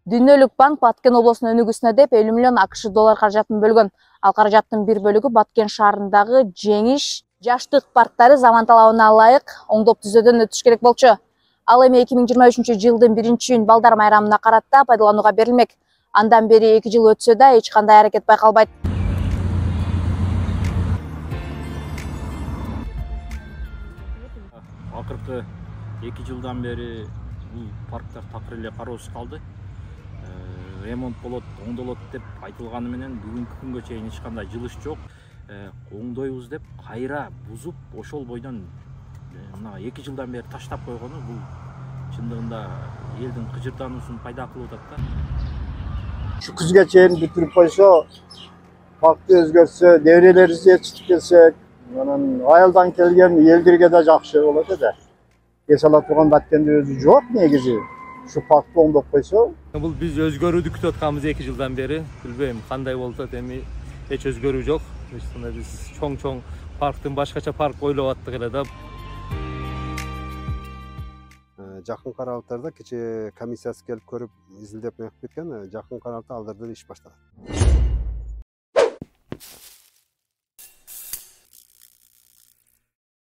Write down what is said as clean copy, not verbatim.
Дүйнөлүк банк Баткен облусунун өнүгүүсүнө деп 50 миллион АКШ доллар каражатын бөлгөн. Ал каражаттын бир бөлүгү Баткен шаарындагы жеңиш, жаштык парктары заман талабына ылайык оңдоп түзөөдөн өтүш керек болчу. Ал эми 2023-жылдын 1-июнь балдар майрамына карата пайдаланууга берилмек. Андан бери 2 жыл өтсө да эч кандай аракет байкалбайт. Акыркы 2 жылдан бери бул парктар такыр эле кароосуз калды. Ремонт болот, оңдолот деп айтылганы менен бүгүнкү күнгө чейин эч кандай жылыш жок. Оңдойбуз деп кайра бузуп, ошол бойдон мына 2 жылдан бери таштап койгону бул чындыгында элдин кыжырдануусун пайда кылып атат да. Şu күзгө чейин бүтүрүп койсо, паркты өзгөртсө, деврелери жетиштип келсек, анан айылдан келген элдерге да жакшы болот эди. Эс ала турган Баткенде өзү жок негизи. Şu parkты оңдоп койсо, Бул биз өзгөрүүдү күтүп атканбыз 2 жылдан бери. Билбейм кандай болуп атат, эми эч өзгөрүү жок. Биз чоң парктын башкача парк ойлоп аттык эле да. Жакын аралыктарда кечээ комиссиясы келип көрүп изилдеп мекип кеткен. Жакын аралыкта алдардан иш башталат.